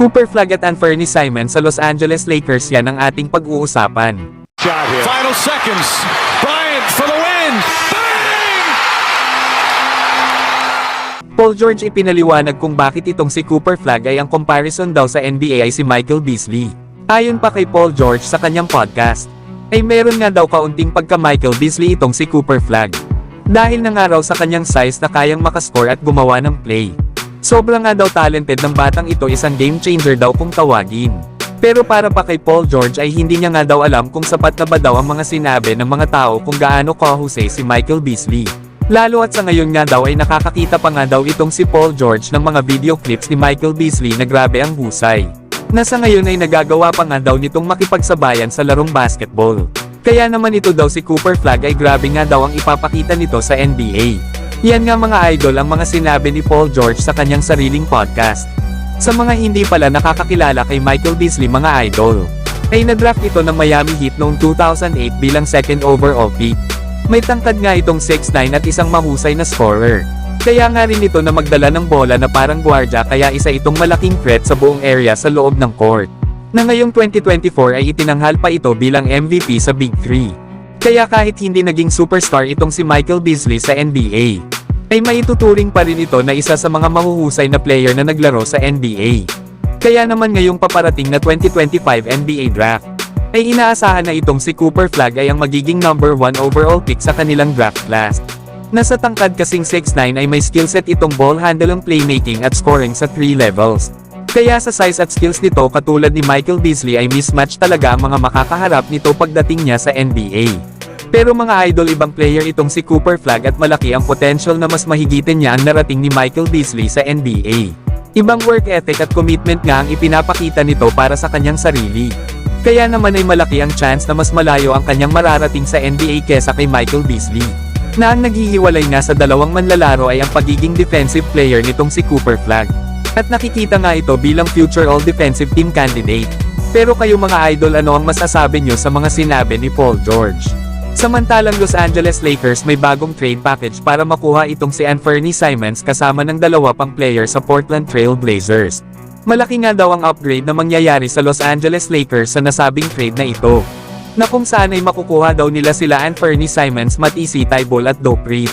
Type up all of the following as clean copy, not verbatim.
Cooper Flagg at Anthony Simons sa Los Angeles Lakers, yan ang ating pag-uusapan. Final seconds. Bryant for the win. Bang! Paul George ipinaliwanag kung bakit itong si Cooper Flagg ay ang comparison daw sa NBA ay si Michael Beasley. Ayon pa kay Paul George sa kanyang podcast, ay meron nga daw kaunting pagka-Michael Beasley itong si Cooper Flagg. Dahil na nga raw sa kanyang size na kayang makascore at gumawa ng play. Sobrang nga daw talented ng batang ito, isang game changer daw kung tawagin. Pero para pa kay Paul George ay hindi niya nga daw alam kung sapat na ba daw ang mga sinabi ng mga tao kung gaano kahusay si Michael Beasley. Lalo at sa ngayon nga daw ay nakakakita pa nga daw itong si Paul George ng mga video clips ni Michael Beasley na grabe ang husay. Na sa ngayon ay nagagawa pa nga daw nitong makipagsabayan sa larong basketball. Kaya naman ito daw si Cooper Flagg ay grabe nga daw ang ipapakita nito sa NBA. Yan nga mga idol ang mga sinabi ni Paul George sa kanyang sariling podcast. Sa mga hindi pala nakakakilala kay Michael Beasley mga idol, ay nadraft ito ng Miami Heat noong 2008 bilang second overall pick. May tangkad nga itong 6'9" at isang mahusay na scorer. Kaya nga rin ito na magdala ng bola na parang gwardiya, kaya isa itong malaking threat sa buong area sa loob ng court. Na ngayong 2024 ay itinanghal pa ito bilang MVP sa Big 3. Kaya kahit hindi naging superstar itong si Michael Beasley sa NBA, ay maituturing pa rin ito na isa sa mga mahuhusay na player na naglaro sa NBA. Kaya naman ngayong paparating na 2025 NBA Draft, ay inaasahan na itong si Cooper Flagg ay ang magiging number 1 overall pick sa kanilang draft class. Nasa tangkad kasing 6'9" ay may skillset itong ball handling, playmaking at scoring sa 3 levels. Kaya sa size at skills nito katulad ni Michael Beasley ay mismatch talaga ang mga makakaharap nito pagdating niya sa NBA. Pero mga idol, ibang player itong si Cooper Flagg at malaki ang potential na mas mahigitin niya ang narating ni Michael Beasley sa NBA. Ibang work ethic at commitment nga ang ipinapakita nito para sa kanyang sarili. Kaya naman ay malaki ang chance na mas malayo ang kanyang mararating sa NBA kesa kay Michael Beasley. Na ang naghihiwalay nga sa dalawang manlalaro ay ang pagiging defensive player nitong si Cooper Flagg. At nakikita nga ito bilang future all-defensive team candidate. Pero kayo mga idol, ano ang masasabi nyo sa mga sinabi ni Paul George? Samantalang Los Angeles Lakers may bagong trade package para makuha itong si Anthony Simons kasama ng dalawa pang player sa Portland Trail Blazers. Malaki nga daw ang upgrade na mangyayari sa Los Angeles Lakers sa nasabing trade na ito. Na kung saan ay makukuha daw nila sila Anthony Simons, Matisse Thybulle at Dope Reed.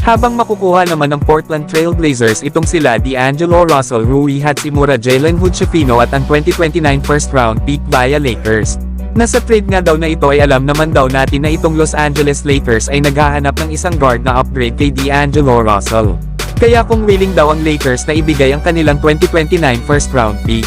Habang makukuha naman ng Portland Trail Blazers itong sila D'Angelo Russell, Rui Hachimura, Jalen Hood-Schifino at ang 2029 first round pick via Lakers. Nasa trade nga daw na ito ay alam naman daw natin na itong Los Angeles Lakers ay naghahanap ng isang guard na upgrade kay D'Angelo Russell. Kaya kung willing daw ang Lakers na ibigay ang kanilang 2029 first round pick,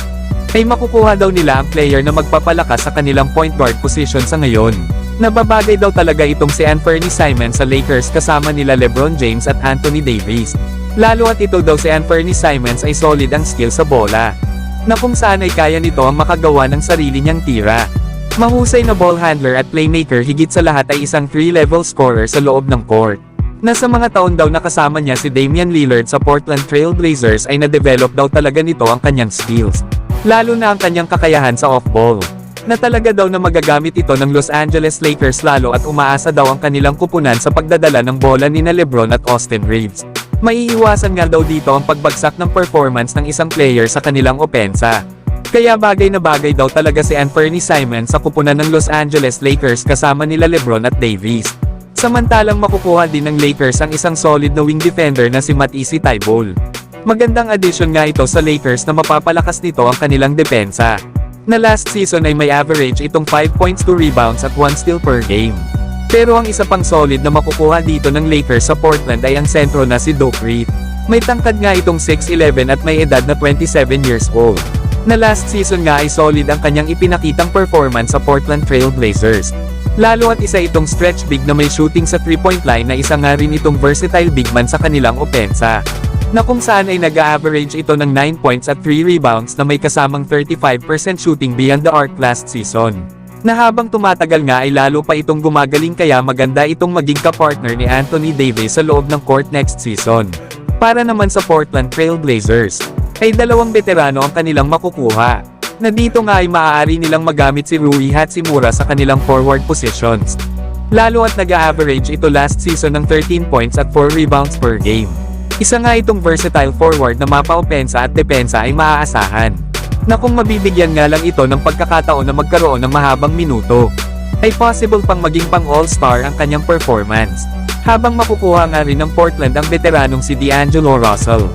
ay makukuha daw nila ang player na magpapalakas sa kanilang point guard position sa ngayon. Nababagay daw talaga itong si Anthony Simons sa Lakers kasama nila LeBron James at Anthony Davis. Lalo at ito daw si Anthony Simons ay solid ang skill sa bola, na kung saan ay kaya nito ang makagawa ng sarili niyang tira. Mahusay na ball handler at playmaker, higit sa lahat ay isang 3-level scorer sa loob ng court. Nasa mga taon daw nakasama niya si Damian Lillard sa Portland Trail Blazers ay na-develop daw talaga nito ang kanyang skills. Lalo na ang kanyang kakayahan sa off-ball. Na talaga daw na magagamit ito ng Los Angeles Lakers, lalo at umaasa daw ang kanilang kupunan sa pagdadala ng bola ni na LeBron at Austin Reeves. Maiiwasan nga daw dito ang pagbagsak ng performance ng isang player sa kanilang opensa. Kaya bagay na bagay daw talaga si Anthony Simons sa kupunan ng Los Angeles Lakers kasama nila LeBron at Davis. Samantalang makukuha din ng Lakers ang isang solid na wing defender na si Matisse Thybulle. Magandang addition nga ito sa Lakers na mapapalakas nito ang kanilang depensa. Na last season ay may average itong 5 points, 2 rebounds at 1 steal per game. Pero ang isa pang solid na makukuha dito ng Lakers sa Portland ay ang sentro na si Dope Reed. May tangkad nga itong 6'11" at may edad na 27 years old. Na last season nga ay solid ang kanyang ipinakitang performance sa Portland Trail Blazers. Lalo at isa itong stretch big na may shooting sa 3-point line, na isa nga rin itong versatile big man sa kanilang opensa. Na kung saan ay nag-a-average ito ng 9 points at 3 rebounds na may kasamang 35% shooting beyond the arc last season. Na habang tumatagal nga ay lalo pa itong gumagaling, kaya maganda itong maging kapartner ni Anthony Davis sa loob ng court next season. Para naman sa Portland Trail Blazers, ay dalawang veterano ang kanilang makukuha. Na dito nga ay maaari nilang magamit si Rui Hachimura sa kanilang forward positions. Lalo at nag-a-average ito last season ng 13 points at 4 rebounds per game. Isa nga itong versatile forward na mapa-opensa at depensa ay maaasahan. na kung mabibigyan nga lang ito ng pagkakataon na magkaroon ng mahabang minuto, ay possible pang maging pang all-star ang kanyang performance. Habang makukuha nga rin ng Portland ang veteranong si D'Angelo Russell.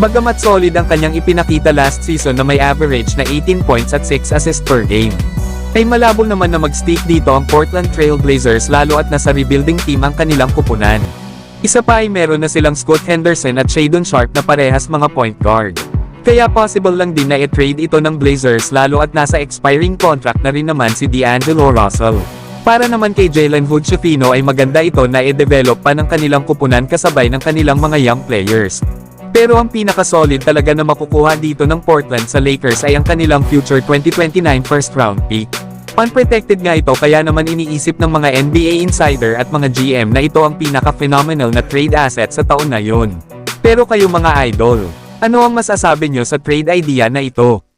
Bagamat solid ang kanyang ipinakita last season na may average na 18 points at 6 assists per game, ay malabo naman na mag-stick dito ang Portland Trail Blazers lalo at nasa rebuilding team ang kanilang kupunan. Isa pa ay meron na silang Scoot Henderson at Shadon Sharpe na parehas mga point guard. Kaya possible lang din na i-trade ito ng Blazers lalo at nasa expiring contract na rin naman si D'Angelo Russell. Para naman kay Jalen Hood-Schifino ay maganda ito na i-develop pa ng kanilang kupunan kasabay ng kanilang mga young players. Pero ang pinaka-solid talaga na makukuha dito ng Portland sa Lakers ay ang kanilang future 2029 first round pick. Unprotected nga ito kaya naman iniisip ng mga NBA insider at mga GM na ito ang pinaka-phenomenal na trade asset sa taon na yon. Pero kayo mga idol, ano ang masasabi nyo sa trade idea na ito?